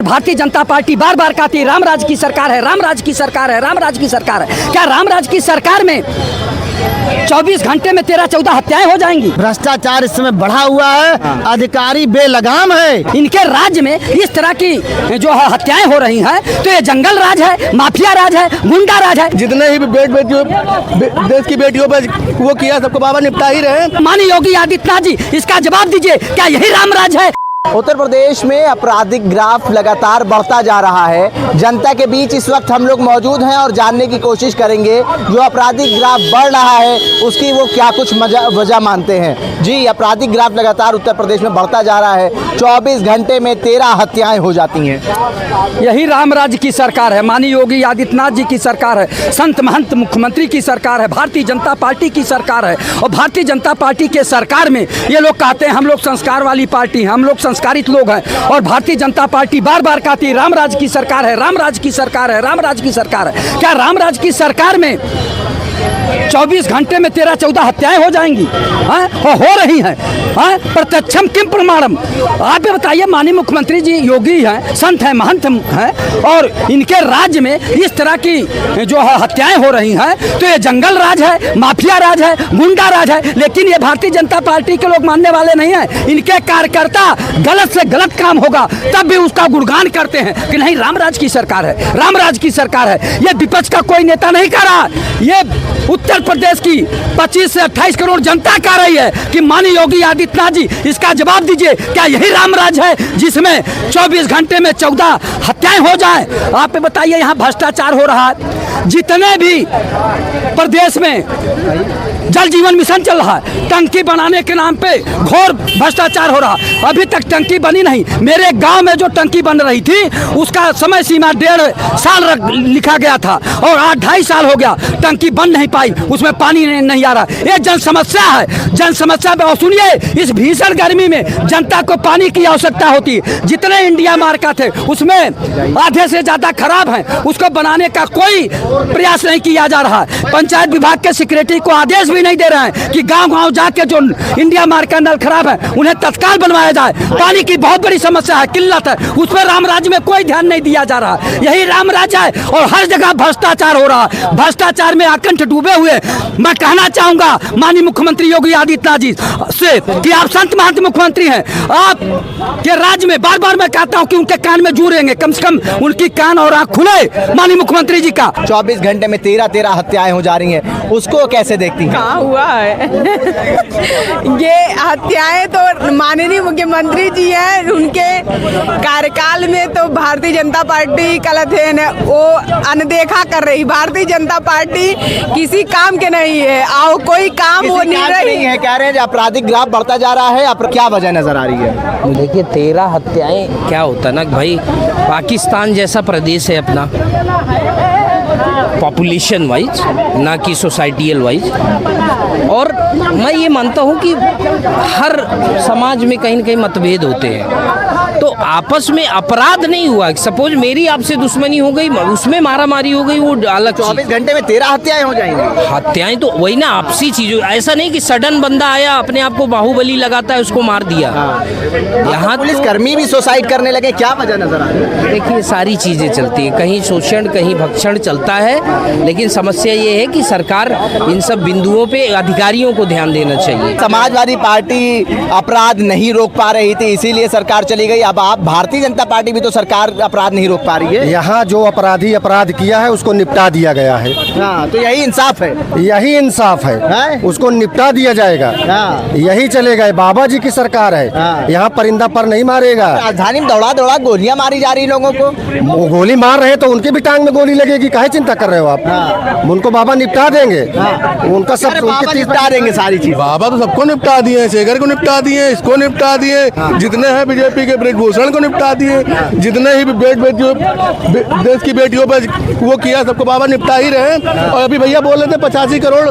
Bharatiya Janata party बार बार कहती है रामराज की सरकार है, रामराज की सरकार है, रामराज की सरकार है। क्या रामराज की सरकार में 24 घंटे में 13-14 हत्याएं हो जाएंगी? भ्रष्टाचार इस समय बढ़ा हुआ है, अधिकारी बेलगाम है। इनके राज्य में इस तरह की जो है हत्याएं हो रही हैं, तो ये जंगल राज है, माफिया राज है, गुंडा राज है। जितने ही बेटियों देश की बेटियों पर वो किया सबको बाबा निपटा ही रहे। माननीय योगी आदित्यनाथ जी, इसका जवाब दीजिए, क्या यही रामराज है? उत्तर प्रदेश में आपराधिक ग्राफ लगातार बढ़ता जा रहा है। जनता के बीच इस वक्त हम लोग मौजूद हैं और जानने की कोशिश करेंगे जो आपराधिक ग्राफ बढ़ रहा है उसकी वो क्या कुछ वजह मानते हैं। जी, आपराधिक ग्राफ लगातार उत्तर प्रदेश में बढ़ता जा रहा है। 24 घंटे में 13 हत्याएं हो जाती हैं। यही रामराज की सरकार है, माननीय योगी आदित्यनाथ जी की सरकार है, संत महंत मुख्यमंत्री की सरकार है, भारतीय जनता पार्टी की सरकार है। और भारतीय जनता पार्टी के सरकार में ये लोग कहते हैं हम लोग संस्कार वाली पार्टी हैं, हम लोग संस्कारित लोग हैं। और भारतीय जनता पार्टी बार बार कहती है रामराज की सरकार है, रामराज की सरकार है, रामराज की सरकार है। क्या रामराज की सरकार में 24 घंटे में 13-14 हत्याएं हो जाएंगी? हो रही हैं। प्रत्यक्षम किम प्रमाणम? आप ये बताइए, माननीय मुख्यमंत्री जी योगी हैं, संत हैं, महंत हैं, और इनके राज्य में इस तरह की जो है हत्याएं हो रही हैं, तो ये जंगल राज है, माफिया राज है, गुंडा राज है। लेकिन ये भारतीय जनता पार्टी के लोग मानने वाले नहीं हैं। इनके कार्यकर्ता गलत से गलत काम होगा तब भी उसका गुणगान करते हैं कि नहीं रामराज की सरकार है, रामराज की सरकार है। ये विपक्ष का कोई नेता नहीं कह रहा, ये उत्तर प्रदेश की 25 से 28 करोड़ जनता कह रही है कि माननीय योगी आदित्यनाथ जी, इसका जवाब दीजिए, क्या यही रामराज है जिसमें 24 घंटे में 14 हत्याएं हो जाएं? आप बताइए, यहाँ भ्रष्टाचार हो रहा है। जितने भी प्रदेश में जल जीवन मिशन चल रहा है, टंकी बनाने के नाम पे घोर भ्रष्टाचार हो रहा। अभी तक टंकी बनी नहीं। मेरे गांव में जो टंकी बन रही थी उसका समय सीमा 1.5 साल लिखा गया था और 8-2.5 साल हो गया, टंकी बन नहीं पाई, उसमें पानी नहीं आ रहा। ये जन समस्या है, जन समस्या में। और सुनिए, इस भीषण गर्मी में जनता को पानी की आवश्यकता होती है। जितने इंडिया मार्का थे उसमें आधे से ज्यादा खराब हैं, उसको बनाने का कोई प्रयास नहीं किया जा रहा है। पंचायत विभाग के सेक्रेटरी को आदेश नहीं दे रहे हैं कि गांव-गांव जाके जो इंडिया मार्क का नल खराब है उन्हें तत्काल बनवाया जाए। पानी की बहुत बड़ी समस्या है, किल्लत है, उस पर रामराज में कोई ध्यान नहीं दिया जा रहा। यही रामराज है और हर जगह भ्रष्टाचार हो रहा है। भ्रष्टाचार में आकंठ डूबे हुए मैं कहना चाहूंगा माननीय मुख्यमंत्री योगी आदित्यनाथ जी से कि आप संत महंत मुख्यमंत्री हैं, आप के राज्य में बार बार मैं कहता हूं कि उनके कान में जू रहेंगे, कम से कम उनकी कान और आंख खुले माननीय मुख्यमंत्री जी का। 24 घंटे में 13 हत्याएं हो जा रही हैं, उसको कैसे देखती हैं? हुआ है ये हत्याएं तो माननीय मुख्यमंत्री जी हैं, उनके कार्यकाल में तो भारतीय जनता पार्टी गलत है, वो अनदेखा कर रही। भारतीय जनता पार्टी किसी काम के नहीं है, आओ कोई काम वो नहीं है। कह रहे हैं आपराधिक ग्राफ बढ़ता जा रहा है, आप क्या वजह नजर आ रही है? देखिए, 13 हत्याएं क्या होता ना भाई, पाकिस्तान जैसा प्रदेश है अपना, पॉपुलेशन वाइज ना कि सोसाइटियल वाइज। और मैं ये मानता हूँ कि हर समाज में कहीं न कहीं मतभेद होते हैं, तो आपस में अपराध नहीं हुआ। सपोज मेरी आपसे दुश्मनी हो गई, उसमें मारामारी हो गई, वो अलग। 24 घंटे में 13 हत्याएं हो जाएंगी। हत्याएं तो वही ना, आपसी चीजों। ऐसा नहीं कि सडन बंदा आया अपने आप को बाहुबली लगाता है उसको मार दिया। यहाँ पुलिस कर्मी भी सुसाइड करने लगे, क्या वजह नजर आ रही है? देखिए, सारी चीजें चलती हैं, कहीं शोषण कहीं भक्षण चलता है। लेकिन समस्या ये है कि सरकार इन सब बिंदुओं पे अधिकारियों को ध्यान देना चाहिए। समाजवादी पार्टी अपराध नहीं रोक पा रही थी, इसीलिए सरकार चली गई। अब आप भारतीय जनता पार्टी भी तो सरकार अपराध नहीं रोक पा रही है। यहाँ जो अपराधी अपराध किया है उसको निपटा दिया गया है। हाँ, तो यही इंसाफ है, यही इंसाफ है, उसको निपटा दिया जाएगा। यही चलेगा। बाबा जी की सरकार है, यहाँ परिंदा पर नहीं मारेगा। राजधानी में दौड़ा दौड़ा गोलियां मारी जा रही लोगों को। गोली मार रहे तो उनकी भी टांग में गोली लगेगी, काहे चिंता कर रहे हो आप? उनको बाबा निपटा देंगे, उनका सब निपटा देंगे सारी चीज। बाबा तो सबको निपटा दिए, शेखर को निपटा दिए, इसको निपटा दिए, जितने हैं बीजेपी के ब्रजभूषण को निपटा दिए, जितने ही बेटियों देश की बेटियों पर वो किया सबको बाबा निपटा ही रहे। और अभी भैया बोल रहे थे 85 करोड़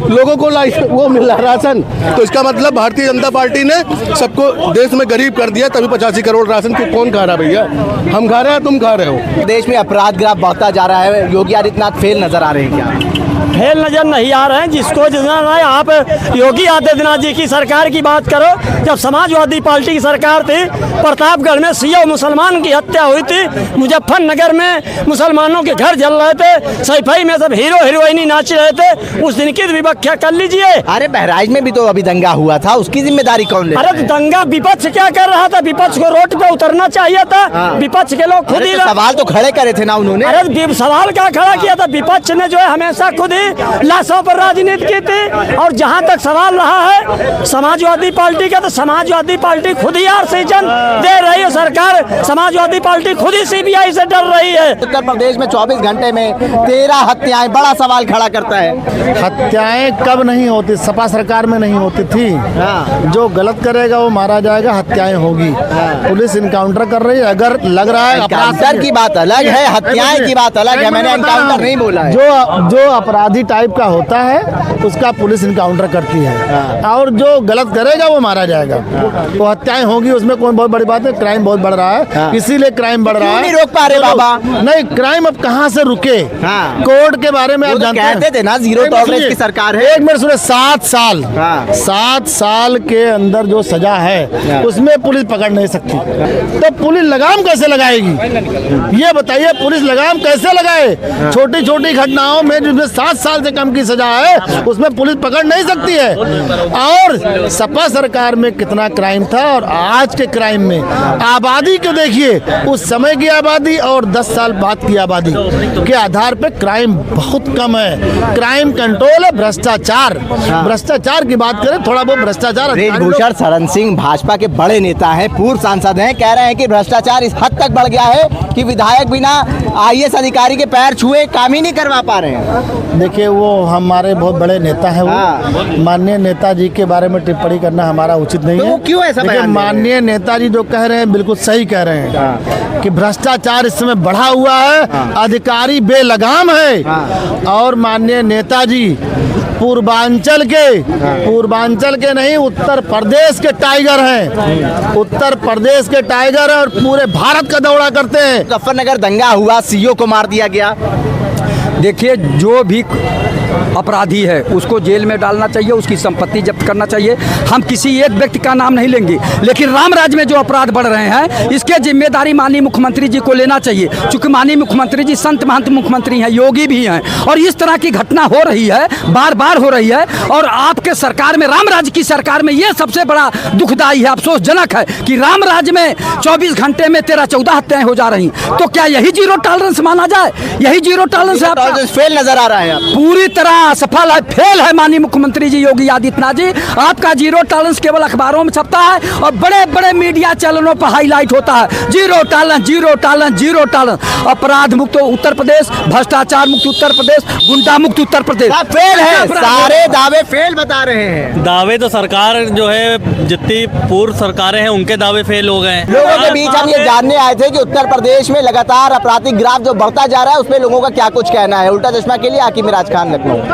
लोगों को वो मिल रहा राशन, तो इसका मतलब भारतीय जनता पार्टी ने सबको देश में गरीब कर दिया, तभी 85 करोड़ राशन को कौन खा रहा? भैया हम खा रहे हैं, तुम खा रहे हो। देश में अपराध ग्राफ बढ़ता जा रहा है, योगी आदित्यनाथ फेल नजर आ रहे हैं क्या? फेल नजर नहीं आ रहे हैं। जिसको जितना है, आप योगी आदित्यनाथ जी की सरकार की बात करो, जब समाजवादी पार्टी की सरकार थी, प्रताप प्रतापगढ़ में सिया मुसलमान की हत्या हुई थी, मुजफ्फरनगर में मुसलमानों के घर जल रहे थे, सैफई में सब हीरो हीरोइनी नाच रहे थे, उस दिन की भी व्याख्या कर लीजिए। अरे बहराइच में भी तो अभी दंगा हुआ था, उसकी जिम्मेदारी कौन ले? अरे तो दंगा विपक्ष क्या कर रहा था? विपक्ष को रोड पे उतरना चाहिए था, विपक्ष के लोग खुद ही सवाल तो खड़े करे थे ना उन्होंने। अरे सवाल क्या खड़ा किया था? विपक्ष ने जो है हमेशा खुद ही लाशों पर राजनीति की थी। और जहां तक सवाल रहा है समाजवादी पार्टी का, तो समाजवादी पार्टी खुद ही ऑक्सीजन दे रही है। सरकार समाजवादी पार्टी खुद ही सीबीआई से डर रही है। उत्तर प्रदेश में 24 घंटे में 13 हत्याएं, बड़ा सवाल खड़ा करता है। हत्याएं कब नहीं होती? सपा सरकार में नहीं होती थी। जो गलत करेगा वो मारा जाएगा, हत्याएं होगी। पुलिस इनकाउंटर कर रही है, अगर लग रहा है एनकाउंटर की बात अलग है, हत्याएं की बात अलग है। मैंने एनकाउंटर नहीं बोला है। जो अपराधी टाइप का होता है उसका पुलिस इनकाउंटर करती है, और जो गलत करेगा वो मारा जाएगा। तो हत्याएं होगी, उसमें कोई बहुत बड़ी बात है। क्राइम बहुत बढ़ रहा है, इसीलिए क्राइम बढ़ रहा है। नहीं रोक पा रहे बाबा? नहीं, क्राइम अब कहाँ से रुके? कोर्ट के बारे में आप जानते हैं, कहते थे ना जीरो टॉलरेंस की सरकार है। एक मिनट सुने, 7 साल के अंदर जो सजा है उसमें पुलिस पकड़ नहीं सकती, तो पुलिस लगाम कैसे लगाएगी? ये बताइए, पुलिस लगाम कैसे लगाए? छोटी छोटी घटनाओं में जिसमें 7 साल से कम की सजा है उसमें पुलिस पकड़ नहीं सकती है। और सपा सरकार में कितना क्राइम था और आज के क्राइम में आबादी को देखिए, उस समय की आबादी और 10 साल बाद की आबादी के आधार पे क्राइम बहुत कम है। क्राइम कंट्रोल है, भ्रष्टाचार की बात करें, थोड़ा बहुत भ्रष्टाचार। ब्रजभूषण शरण सिंह भाजपा के बड़े नेता हैं, पूर्व सांसद हैं, कह रहे हैं कि भ्रष्टाचार इस हद तक बढ़ गया है कि विधायक बिना IAS अधिकारी के पैर छुए काम ही नहीं करवा पा रहे हैं। देखिए, वो हमारे बहुत बड़े नेता हैं, वो माननीय नेताजी के बारे में टिप्पणी करना हमारा उचित नहीं है। वो क्यों ऐसा बयान दे रहे हैं? माननीय नेताजी जो कह रहे हैं बिल्कुल सही कह रहे हैं कि भ्रष्टाचार इस समय बढ़ा हुआ है, अधिकारी बेलगाम है। और माननीय नेताजी पूर्वांचल के नहीं, उत्तर प्रदेश के टाइगर हैं। उत्तर प्रदेश के टाइगर और पूरे भारत का दौरा करते हैं। मुजफ्फरनगर दंगा हुआ, सीओ को मार दिया गया। देखिए, जो भी अपराधी है उसको जेल में डालना चाहिए, उसकी संपत्ति जब्त करना चाहिए। हम किसी एक व्यक्ति का नाम नहीं लेंगे, लेकिन रामराज में जो अपराध बढ़ रहे हैं इसके जिम्मेदारी माननीय मुख्यमंत्री जी को लेना चाहिए। चूंकि माननीय मुख्यमंत्री जी संत महंत मुख्यमंत्री हैं, योगी भी हैं, और इस तरह की घटना हो रही है, बार बार हो रही है। और आपके सरकार में, रामराज की सरकार में, ये सबसे बड़ा दुखदायी है, अफसोसजनक है कि रामराज में 24 घंटे में 13-14 हत्याएं हो जा रही। तो क्या यही जीरो टॉलरेंस माना जाए? यही जीरो टॉलरेंस है? फेल नजर आ रहा है। पूरी तरह असफल है, फेल है माननीय मुख्यमंत्री जी योगी आदित्यनाथ जी। आपका जीरो टॉलरेंस केवल अखबारों में छपता है और बड़े बड़े मीडिया चैनलों पर हाईलाइट होता है, zero tolerance, zero tolerance, zero tolerance. अपराध मुक्त उत्तर प्रदेश, भ्रष्टाचार मुक्त उत्तर प्रदेश, गुंडा मुक्त उत्तर प्रदेश। फेल है, सारे दावे फेल बता रहे हैं। दावे तो सरकार जो है, जितनी पूर्व सरकारें हैं उनके दावे फेल हो गए। लोगों के बीच हम ये जानने आए थे कि उत्तर प्रदेश में लगातार आपराधिक ग्राफ जो बढ़ता जा रहा है उसमें लोगों का क्या कुछ कहना है। उल्टा चश्मा के लिए आकिब मिराज खान, लखनऊ।